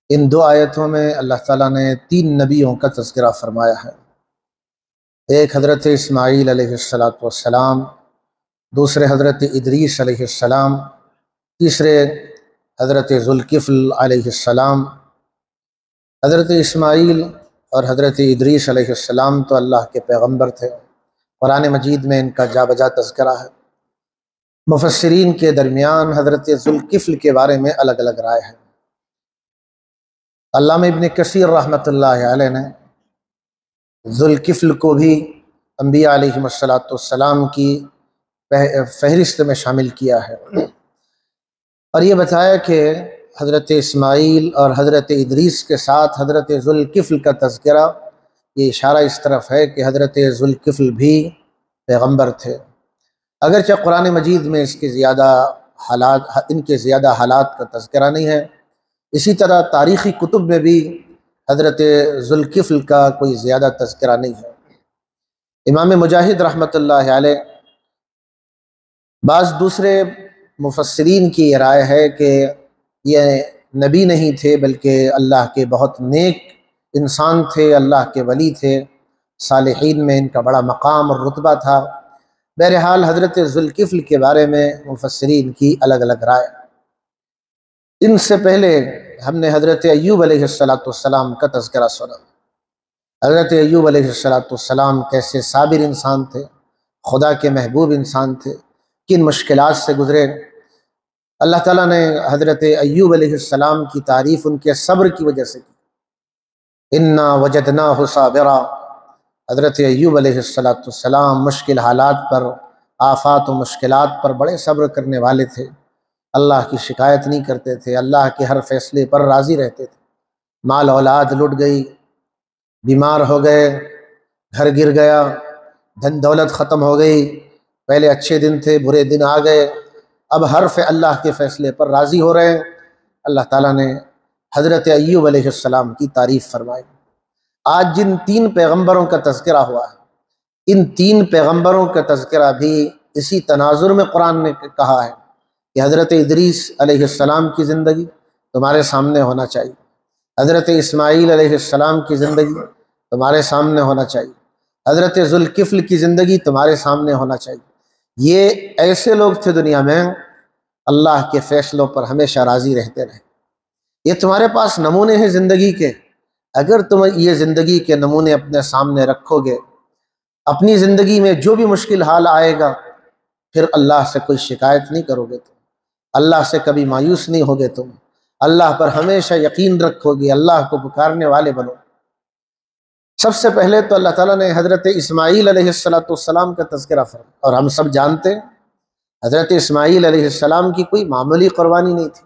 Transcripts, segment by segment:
ان دو آیتوں میں اللہ تعالیٰ نے 3 نبیوں کا تذکرہ فرمایا ہے۔ ایک حضرت اسماعیل علیہ السلام، دوسرے حضرت ادریس علیہ السلام، تیسرے حضرت ذوالکفل علیہ السلام۔ حضرت اسماعیل اور حضرت ادریس علیہ السلام تو اللہ کے پیغمبر تھے، قرآن مجید میں ان کا جا بجا تذکرہ ہے۔ مفسرین کے درمیان حضرت ذوالکفل کے بارے میں الگ الگ رائے ہے۔ علامہ ابن کثیر رحمۃ اللہ علیہ نے ذوالکفل کو بھی انبیاء علیہم السلام کی فہرست میں شامل کیا ہے، اور یہ بتایا کہ حضرت اسماعیل اور حضرت ادریس کے ساتھ حضرت ذوالکفل کا تذکرہ، یہ اشارہ اس طرف ہے کہ حضرت ذوالکفل بھی پیغمبر تھے، اگرچہ قرآن مجید میں ان کے زیادہ حالات کا تذکرہ نہیں ہے۔ اسی طرح تاریخی کتب میں بھی حضرت ذوالکفل کا کوئی زیادہ تذکرہ نہیں ہے۔ امام مجاہد رحمۃ اللہ علیہ، بعض دوسرے مفسرین کی یہ رائے ہے کہ یہ نبی نہیں تھے بلکہ اللہ کے بہت نیک انسان تھے، اللہ کے ولی تھے، صالحین میں ان کا بڑا مقام اور رتبہ تھا۔ بہرحال حضرت ذوالکفل کے بارے میں مفسرین کی الگ الگ رائے۔ ان سے پہلے ہم نے حضرت ایوب علیہ السلام کا تذکرہ سنا۔ حضرت ایوب علیہ السلام کیسے صابر انسان تھے، خدا کے محبوب انسان تھے، کن مشکلات سے گزرے۔ اللہ تعالیٰ نے حضرت ایوب علیہ السلام کی تعریف ان کے صبر کی وجہ سے کی۔ انا وجدناہ صابرا، حضرت ایوب علیہ السلام مشکل حالات پر، آفات و مشکلات پر بڑے صبر کرنے والے تھے، اللہ کی شکایت نہیں کرتے تھے، اللہ کے ہر فیصلے پر راضی رہتے تھے۔ مال اولاد لٹ گئی، بیمار ہو گئے، گھر گر گیا، دھن دولت ختم ہو گئی، پہلے اچھے دن تھے، برے دن آ گئے، اب حرف اللہ کے فیصلے پر راضی ہو رہے ہیں۔ اللہ تعالیٰ نے حضرت ایوب علیہ السلام کی تعریف فرمائی۔ آج جن 3 پیغمبروں کا تذکرہ ہوا ہے، ان 3 پیغمبروں کا تذکرہ بھی اسی تناظر میں قرآن نے کہا ہے کہ حضرت ادریس علیہ السلام کی زندگی تمہارے سامنے ہونا چاہیے، حضرت اسماعیل علیہ السلام کی زندگی تمہارے سامنے ہونا چاہیے، حضرت ذوالکفل کی زندگی تمہارے سامنے ہونا چاہیے۔ یہ ایسے لوگ تھے دنیا میں اللہ کے فیصلوں پر ہمیشہ راضی رہتے رہے۔ یہ تمہارے پاس نمونے ہیں زندگی کے، اگر تم یہ زندگی کے نمونے اپنے سامنے رکھو گے، اپنی زندگی میں جو بھی مشکل حال آئے گا، پھر اللہ سے کوئی شکایت نہیں کرو گے، تم اللہ سے کبھی مایوس نہیں ہوگے، تم اللہ پر ہمیشہ یقین رکھو گے، اللہ کو پکارنے والے بنو۔ سب سے پہلے تو اللہ تعالیٰ نے حضرت اسماعیل علیہ السلام کا تذکرہ فرمایا، اور ہم سب جانتے ہیں حضرت اسماعیل علیہ السلام کی کوئی معمولی قربانی نہیں تھی،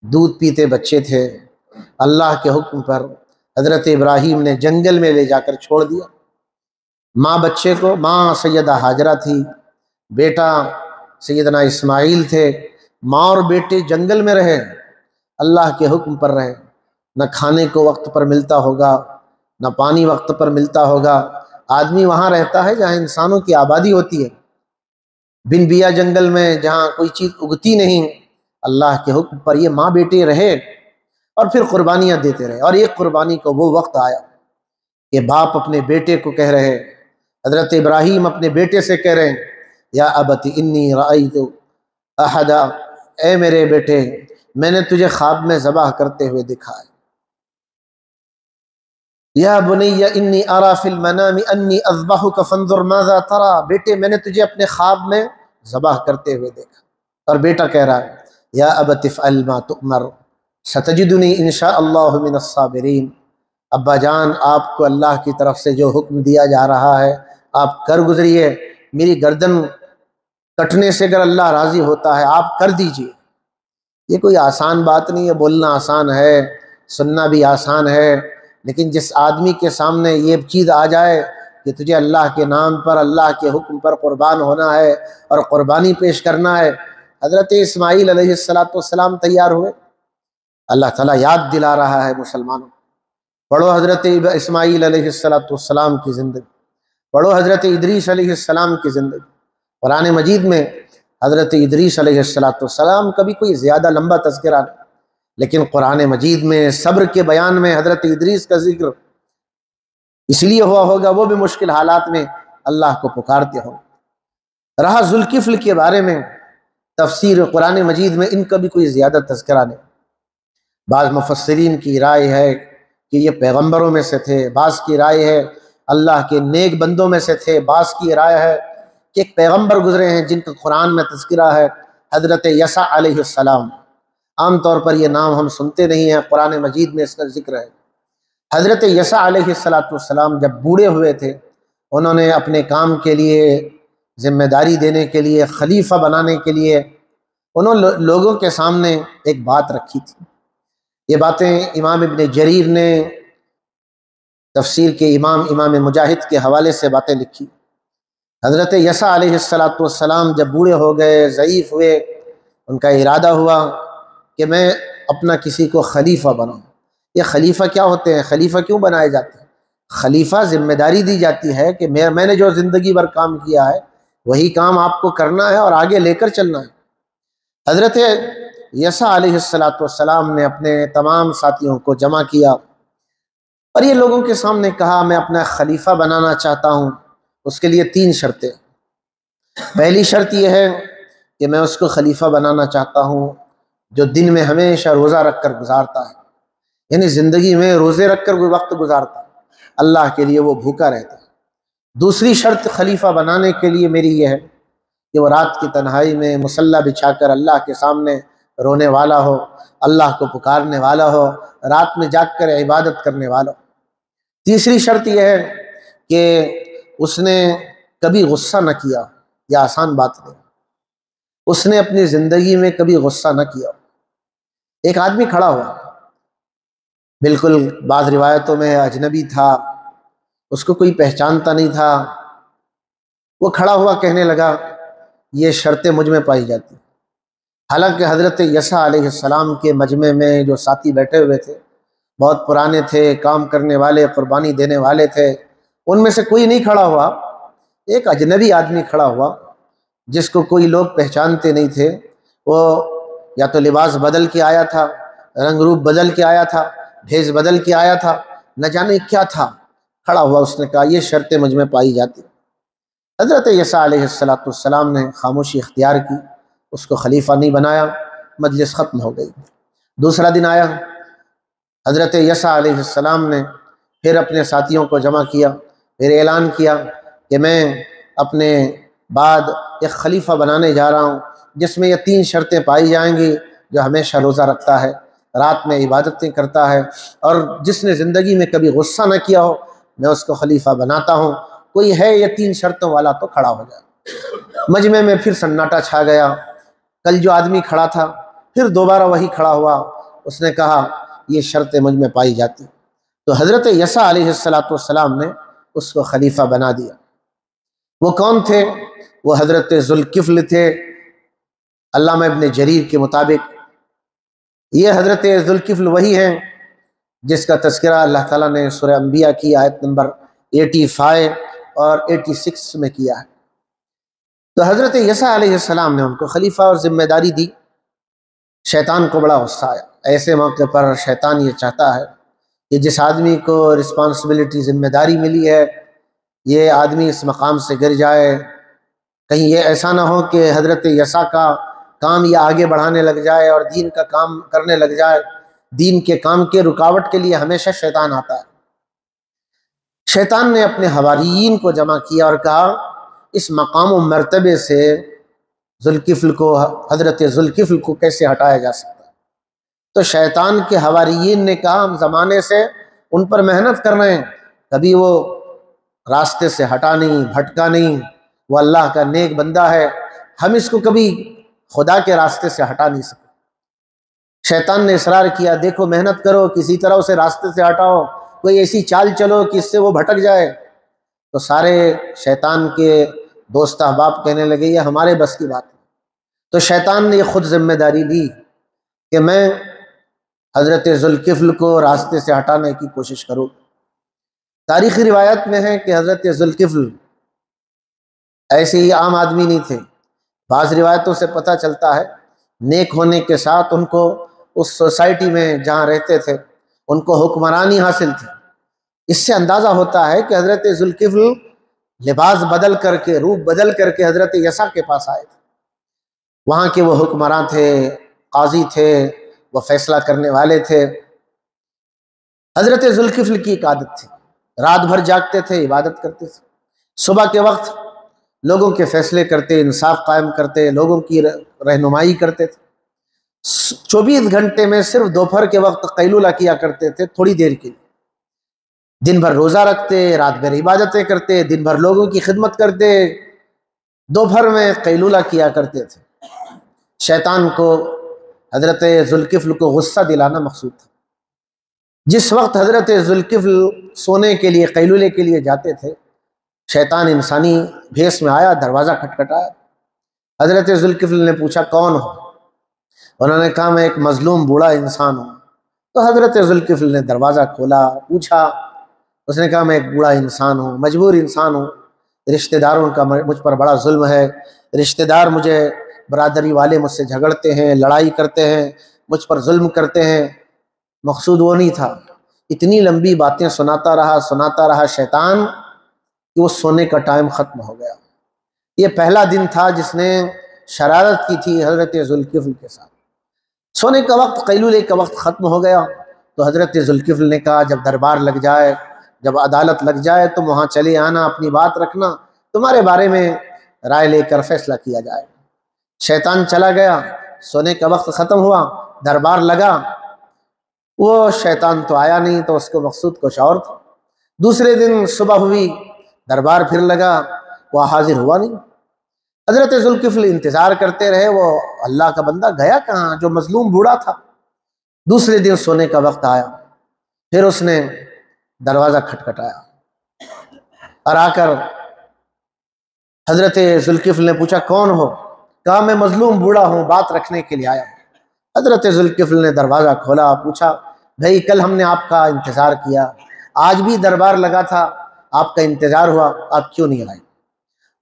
دودھ پیتے بچے تھے، اللہ کے حکم پر حضرت ابراہیم نے جنگل میں لے جا کر چھوڑ دیا۔ بچے کو ماں سیدہ ہاجرہ تھی، بیٹا سیدنا اسماعیل تھے، ماں اور بیٹے جنگل میں رہے، اللہ کے حکم پر رہے، نہ کھانے کو وقت پر ملتا ہوگا، نہ پانی وقت پر ملتا ہوگا۔ آدمی وہاں رہتا ہے جہاں انسانوں کی آبادی ہوتی ہے، بن بیا جنگل میں جہاں کوئی چیز اگتی نہیں، اللہ کے حکم پر یہ ماں بیٹے رہے اور پھر قربانیاں دیتے رہے۔ اور ایک قربانی کو وہ وقت آیا کہ باپ اپنے بیٹے کو کہہ رہے، حضرت ابراہیم اپنے بیٹے سے کہہ رہے ہیں، یا ابت انی رأیت احدا، اے میرے بیٹے میں نے تجھے خواب میں ذبح کرتے ہوئے دیکھا ہے۔ یا بنی انی اری فی المنام انی اذبحک فانظر ماذا تری، بیٹے میں نے تجھے اپنے خواب میں ذبح کرتے ہوئے دیکھا۔ اور بیٹا کہہ رہا ہے، یا ابت افعل ما تؤمر ستجدنی ان شاء اللہ من الصابرین، ابا جان آپ کو اللہ کی طرف سے جو حکم دیا جا رہا ہے آپ کر گزریے، میری گردن کٹنے سے اگر اللہ راضی ہوتا ہے آپ کر دیجئے۔ یہ کوئی آسان بات نہیں ہے، بولنا آسان ہے، سننا بھی آسان ہے، لیکن جس آدمی کے سامنے یہ چیز آ جائے کہ تجھے اللہ کے نام پر، اللہ کے حکم پر قربان ہونا ہے اور قربانی پیش کرنا ہے، حضرت اسماعیل علیہ السلام تیار ہوئے۔ اللہ تعالیٰ یاد دلا رہا ہے مسلمانوں، پڑھو حضرت اسماعیل علیہ السلام کی زندگی، پڑھو حضرت ادریس علیہ السلام کی زندگی۔ قرآن مجید میں حضرت ادریس علیہ السلام کا بھی کوئی زیادہ لمبا تذکرہ نہیں، لیکن قرآن مجید میں صبر کے بیان میں حضرت ادریس کا ذکر اس لیے ہوا ہوگا وہ بھی مشکل حالات میں اللہ کو پکارتے ہوں۔ رہا ذوالکفل کے بارے میں تفسیر قرآن مجید میں ان کا بھی کوئی زیادہ تذکرہ نہیں۔ بعض مفسرین کی رائے ہے کہ یہ پیغمبروں میں سے تھے، بعض کی رائے ہے اللہ کے نیک بندوں میں سے تھے، بعض کی رائے ہے کہ ایک پیغمبر گزرے ہیں جن کا قرآن میں تذکرہ ہے، حضرت یسع علیہ السلام۔ عام طور پر یہ نام ہم سنتے نہیں ہیں، قرآن مجید میں اس کا ذکر ہے۔ حضرت یسع علیہ السلام جب بوڑھے ہوئے تھے، انہوں نے اپنے کام کے لیے، ذمہ داری دینے کے لیے، خلیفہ بنانے کے لیے انہوں لوگوں کے سامنے ایک بات رکھی تھی۔ یہ باتیں امام ابن جریر نے تفسیر کے امام مجاہد کے حوالے سے باتیں لکھی۔ حضرت یسع علیہ السلام جب بوڑھے ہو گئے، ضعیف ہوئے، ان کا ارادہ ہوا کہ میں اپنا کسی کو خلیفہ بناؤں۔ یہ خلیفہ کیا ہوتے ہیں؟ خلیفہ کیوں بنائے جاتے ہیں؟ خلیفہ ذمہ داری دی جاتی ہے کہ میں نے جو زندگی بھر کام کیا ہے وہی کام آپ کو کرنا ہے اور آگے لے کر چلنا ہے۔ حضرت یسع علیہ السلام نے اپنے تمام ساتھیوں کو جمع کیا اور یہ لوگوں کے سامنے کہا میں اپنا خلیفہ بنانا چاہتا ہوں، اس کے لیے 3 شرطیں۔ پہلی شرط یہ ہے کہ میں اس کو خلیفہ بنانا چاہتا ہوں جو دن میں ہمیشہ روزہ رکھ کر گزارتا ہے، یعنی زندگی میں روزے رکھ کر وقت گزارتا ہے، اللہ کے لیے وہ بھوکا رہتا ہے۔ دوسری شرط خلیفہ بنانے کے لیے میری یہ ہے کہ وہ رات کی تنہائی میں مصلی بچھا کر اللہ کے سامنے رونے والا ہو، اللہ کو پکارنے والا ہو، رات میں جاگ کر عبادت کرنے والا ہو۔ تیسری شرط یہ ہے کہ اس نے کبھی غصہ نہ کیا۔ یہ آسان بات نہیں، اس نے اپنی زندگی میں کبھی غصہ نہ کیا۔ ایک آدمی کھڑا ہوا، بالکل بعض روایتوں میں اجنبی تھا، اس کو کوئی پہچانتا نہیں تھا۔ وہ کھڑا ہوا کہنے لگا یہ شرطیں مجھ میں پائی جاتی۔ حالانکہ حضرت یسع علیہ السلام کے مجمع میں جو ساتھی بیٹھے ہوئے تھے بہت پرانے تھے، کام کرنے والے، قربانی دینے والے تھے، ان میں سے کوئی نہیں کھڑا ہوا۔ ایک اجنبی آدمی کھڑا ہوا جس کو کوئی لوگ پہچانتے نہیں تھے۔ وہ یا تو لباس بدل کے آیا تھا، رنگ روپ بدل کے آیا تھا، بھیس بدل کے آیا تھا، نہ جانے کیا تھا۔ کھڑا ہوا، اس نے کہا یہ شرطیں مجھ میں پائی جاتی۔ حضرت یسع علیہ السلام نے خاموشی اختیار کی، اس کو خلیفہ نہیں بنایا، مجلس ختم ہو گئی۔ دوسرا دن آیا، حضرت یسع علیہ السلام نے پھر اپنے ساتھیوں کو جمع کیا، پھر اعلان کیا کہ میں اپنے بعد ایک خلیفہ بنانے جا رہا ہوں جس میں یہ 3 شرطیں پائی جائیں گی، جو ہمیشہ روزہ رکھتا ہے، رات میں عبادتیں کرتا ہے، اور جس نے زندگی میں کبھی غصہ نہ کیا ہو میں اس کو خلیفہ بناتا ہوں۔ کوئی ہے یہ 3 شرطوں والا تو کھڑا ہو جائے۔ مجمع میں پھر سناٹا چھا گیا۔ کل جو آدمی کھڑا تھا پھر دوبارہ وہی کھڑا ہوا، اس نے کہا یہ شرطیں مجھ میں پائی جاتی۔ تو حضرت یسع علیہ السلام نے اس کو خلیفہ بنا دیا۔ وہ کون تھے؟ وہ حضرت ذوالکفل تھے۔ علامہ ابن جریر کے مطابق یہ حضرت ذوالکفل وہی ہیں جس کا تذکرہ اللہ تعالیٰ نے سورہ انبیاء کی آیت نمبر 85 اور 86 میں کیا ہے۔ تو حضرت یسع علیہ السلام نے ان کو خلیفہ اور ذمہ داری دی۔ شیطان کو بڑا غصہ آیا۔ ایسے موقع پر شیطان یہ چاہتا ہے کہ جس آدمی کو رسپانسبلٹی، ذمہ داری ملی ہے، یہ آدمی اس مقام سے گر جائے، کہیں یہ ایسا نہ ہو کہ حضرت یسع کا کام یہ آگے بڑھانے لگ جائے اور دین کا کام کرنے لگ جائے۔ دین کے کام کے رکاوٹ کے لیے ہمیشہ شیطان آتا ہے۔ شیطان نے اپنے حواریین کو جمع کیا اور کہا اس مقام و مرتبے سے ذوالکفل کو، حضرت ذوالکفل کو کیسے ہٹایا جا سکتا ہے؟ تو شیطان کے حواریین نے کہا ہم زمانے سے ان پر محنت کر رہے ہیں، کبھی وہ راستے سے ہٹا نہیں، بھٹکا نہیں، وہ اللہ کا نیک بندہ ہے، ہم اس کو کبھی خدا کے راستے سے ہٹا نہیں سکتے۔ شیطان نے اصرار کیا دیکھو محنت کرو، کسی طرح اسے راستے سے ہٹاؤ، کوئی ایسی چال چلو کہ اس سے وہ بھٹک جائے۔ تو سارے شیطان کے دوست احباب کہنے لگے یہ ہمارے بس کی بات ہے۔ تو شیطان نے خود ذمہ داری لی کہ میں حضرت ذوالکفل کو راستے سے ہٹانے کی کوشش کروں۔ تاریخی روایت میں ہے کہ حضرت ذوالکفل ایسے ہی عام آدمی نہیں تھے۔ بعض روایتوں سے پتہ چلتا ہے نیک ہونے کے ساتھ ان کو اس سوسائٹی میں جہاں رہتے تھے ان کو حکمرانی حاصل تھی۔ اس سے اندازہ ہوتا ہے کہ حضرت ذوالکفل لباس بدل کر کے، روپ بدل کر کے حضرت یسع کے پاس آئے تھے۔ وہاں کے وہ حکمراں تھے، قاضی تھے، وہ فیصلہ کرنے والے تھے۔ حضرت ذوالکفل کی ایک عادت تھی، رات بھر جاگتے تھے، عبادت کرتے تھے، صبح کے وقت لوگوں کے فیصلے کرتے، انصاف قائم کرتے، لوگوں کی رہنمائی کرتے تھے۔ 24 گھنٹے میں صرف دوپہر کے وقت قیلولہ کیا کرتے تھے، تھوڑی دیر کے لیے۔ دن بھر روزہ رکھتے، رات بھر عبادتیں کرتے، دن بھر لوگوں کی خدمت کرتے، دوپہر میں قیلولہ کیا کرتے تھے۔ شیطان کو حضرت ذوالکفل کو غصہ دلانا مقصود تھا۔ جس وقت حضرت ذوالکفل سونے کے لیے، قیلولے کے لیے جاتے تھے، شیطان انسانی بھیس میں آیا، دروازہ کھٹکھٹایا۔ حضرت ذوالکفل نے پوچھا کون ہو؟ انہوں نے کہا میں ایک مظلوم بوڑھا انسان ہوں۔ تو حضرت ذوالکفل نے دروازہ کھولا، پوچھا، اس نے کہا میں ایک بوڑھا انسان ہوں، مجبور انسان ہوں، رشتہ داروں کا مجھ پر بڑا ظلم ہے، رشتہ دار مجھے، برادری والے مجھ سے جھگڑتے ہیں، لڑائی کرتے ہیں، مجھ پر ظلم کرتے ہیں۔ مقصود وہ نہیں تھا، اتنی لمبی باتیں سناتا رہا شیطان کہ وہ سونے کا ٹائم ختم ہو گیا۔ یہ پہلا دن تھا جس نے شرارت کی تھی حضرت ذوالکفل کے ساتھ۔ سونے کا وقت، قیلولے کا وقت ختم ہو گیا تو حضرت ذوالکفل نے کہا جب دربار لگ جائے، جب عدالت لگ جائے تم وہاں چلے آنا، اپنی بات رکھنا، تمہارے بارے میں رائے لے کر فیصلہ کیا جائے۔ شیطان چلا گیا، سونے کا وقت ختم ہوا، دربار لگا، وہ شیطان تو آیا نہیں، تو اس کو مقصود کچھ اور تھا۔ دوسرے دن صبح ہوئی، دربار پھر لگا، وہ حاضر ہوا نہیں۔ حضرت ذوالکفل انتظار کرتے رہے، وہ اللہ کا بندہ گیا کہاں جو مظلوم بوڑھا تھا۔ دوسرے دن سونے کا وقت آیا، پھر اس نے دروازہ کھٹکھٹایا اور آ کر حضرت ذوالکفل نے پوچھا کون ہو؟ کہا میں مظلوم بوڑھا ہوں، بات رکھنے کے لیے آیا ہوں۔ حضرت ذوالکفل نے دروازہ کھولا، پوچھا بھائی کل ہم نے آپ کا انتظار کیا، آج بھی دربار لگا تھا، آپ کا انتظار ہوا، آپ کیوں نہیں آئے؟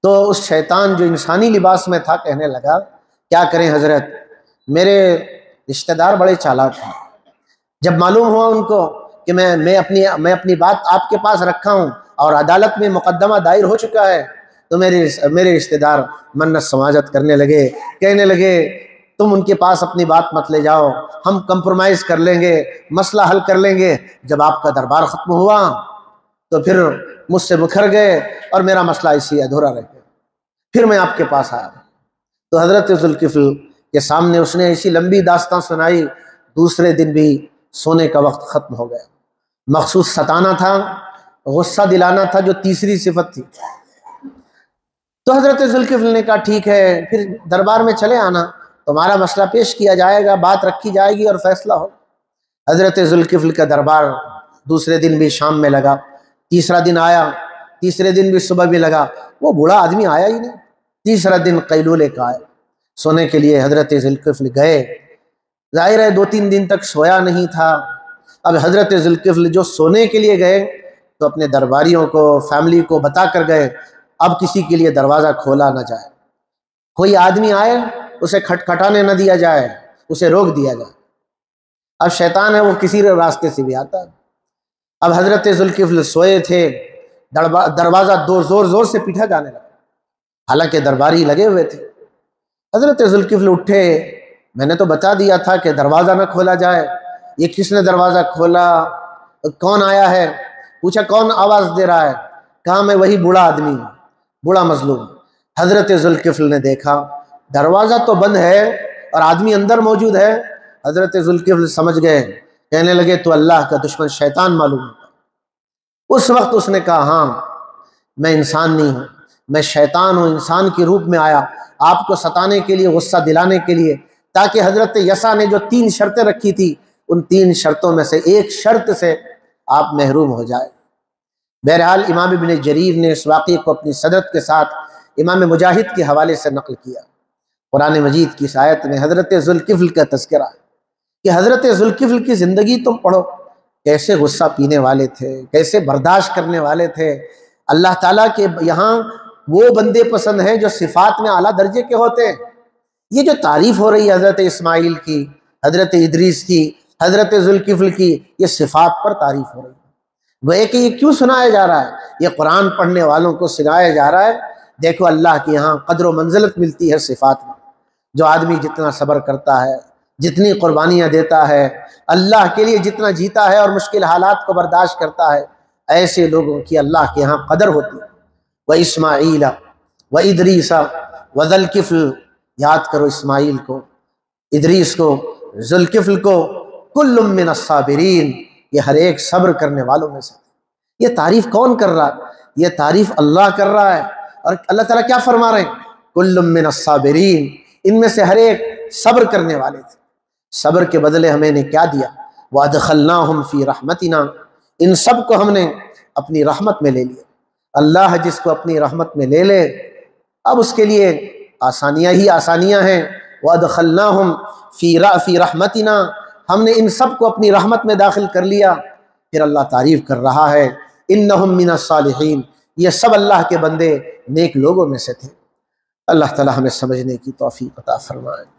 تو اس شیطان جو انسانی لباس میں تھا کہنے لگا کیا کریں حضرت، میرے رشتہ دار بڑے چالاک ہیں، جب معلوم ہوا ان کو کہ میں اپنی بات آپ کے پاس رکھا ہوں اور عدالت میں مقدمہ دائر ہو چکا ہے، تو میرے رشتہ دار منت سماجت کرنے لگے، کہنے لگے تم ان کے پاس اپنی بات مت لے جاؤ، ہم کمپرومائز کر لیں گے، مسئلہ حل کر لیں گے۔ جب آپ کا دربار ختم ہوا تو پھر مجھ سے بکھر گئے اور میرا مسئلہ اسی ادھورا رہ گیا، پھر میں آپ کے پاس آیا۔ تو حضرت ذوالکفل کے سامنے اس نے ایسی لمبی داستان سنائی۔ دوسرے دن بھی سونے کا وقت ختم ہو گیا۔ مقصود ستانا تھا، غصہ دلانا تھا، جو تیسری صفت تھی۔ تو حضرت ذوالکفل نے کہا ٹھیک ہے، پھر دربار میں چلے آنا، تمہارا مسئلہ پیش کیا جائے گا، بات رکھی جائے گی اور فیصلہ ہو۔ حضرت ذوالکفل کا دربار دوسرے دن بھی شام میں لگا، تیسرا دن آیا، تیسرے دن بھی صبح بھی لگا، وہ بوڑھا آدمی آیا ہی نہیں۔ تیسرا دن قیلولے کا آیا، سونے کے لیے حضرت ذوالکفل گئے۔ ظاہر ہے 2-3 دن تک سویا نہیں تھا۔ اب حضرت ذوالکفل جو سونے کے لیے گئے تو اپنے درباریوں کو، فیملی کو بتا کر گئے اب کسی کے لیے دروازہ کھولا نہ جائے، کوئی آدمی آئے اسے کھٹکھٹانے نہ دیا جائے، اسے روک دیا جائے۔ اب شیطان ہے وہ کسی راستے سے بھی آتا ہے۔ اب حضرت ذوالکفل سوئے تھے، دروازہ زور سے پیٹا جانے لگا، حالانکہ درباری لگے ہوئے تھے۔ حضرت ذوالکفل اٹھے، میں نے تو بتا دیا تھا کہ دروازہ نہ کھولا جائے، یہ کس نے دروازہ کھولا؟ کون آیا ہے؟ پوچھا کون آواز دے رہا ہے؟ کہا میں وہی بوڑھا آدمی ہوں، بوڑھا مظلوم۔ حضرت ذوالکفل نے دیکھا دروازہ تو بند ہے اور آدمی اندر موجود ہے۔ حضرت ذوالکفل سمجھ گئے، کہنے لگے تو اللہ کا دشمن شیطان معلوم ہوتا۔ اس وقت اس نے کہا ہاں میں انسان نہیں ہوں، میں شیطان ہوں، انسان کے روپ میں آیا آپ کو ستانے کے لیے، غصہ دلانے کے لیے، تاکہ حضرت یسع نے جو 3 شرطیں رکھی تھی ان 3 شرطوں میں سے ایک شرط سے آپ محروم ہو جائے۔ بہرحال امام ابن جریر نے اس واقعے کو اپنی صدرت کے ساتھ امام مجاہد کے حوالے سے نقل کیا۔ قرآن مجید کی اس آیت میں حضرت ذوالکفل کا تذکرہ ہے کہ حضرت ذوالکفل کی زندگی تم پڑھو، کیسے غصہ پینے والے تھے، کیسے برداشت کرنے والے تھے۔ اللہ تعالیٰ کے یہاں وہ بندے پسند ہیں جو صفات میں اعلیٰ درجے کے ہوتے ہیں۔ یہ جو تعریف ہو رہی ہے حضرت اسماعیل کی، حضرت ادریس کی، حضرت ذوالکفل کی، یہ صفات پر تعریف ہو رہی ہے۔ گویا کہ یہ کیوں سنایا جا رہا ہے؟ یہ قرآن پڑھنے والوں کو سنایا جا رہا ہے دیکھو اللہ کے یہاں قدر و منزلت ملتی ہے صفات میں۔ جو آدمی جتنا صبر کرتا ہے، جتنی قربانیاں دیتا ہے، اللہ کے لیے جتنا جیتا ہے اور مشکل حالات کو برداشت کرتا ہے، ایسے لوگوں کی اللہ کے یہاں قدر ہوتی ہے۔ وَإِسْمَاعِيلَ وَإِدْرِيسَ وَذَوالْكِفْلِ، یاد کرو اسماعیل کو، ادریس کو، ذوالکفل کو، کل من الصابرین، یہ ہر ایک صبر کرنے والوں میں سے۔ یہ تعریف کون کر رہا ہے؟ یہ تعریف اللہ کر رہا ہے، اور اللہ تعالیٰ کیا فرما رہے ہیں؟ کل من الصابرین، ان میں سے ہر ایک صبر کرنے والے تھے۔ صبر کے بدلے ہمیں نے کیا دیا؟ وَأَدْخَلْنَاهُمْ فِي رَحْمَتِنَا، ان سب کو ہم نے اپنی رحمت میں لے لیا۔ اللہ جس کو اپنی رحمت میں لے لے، اب اس کے لیے آسانیاں ہی آسانیاں ہیں۔ وَأَدْخَلْنَاهُمْ فِي رَحْمَتِنَا، ہم نے ان سب کو اپنی رحمت میں داخل کر لیا۔ پھر اللہ تعریف کر رہا ہے اِنَّهُمْ مِنَ الصَّالِحِينَ، یہ سب اللہ کے بندے نیک لوگوں میں سے تھے۔ اللہ تعالی ہمیں سمجھنے کی توفیق عطا فرمائے۔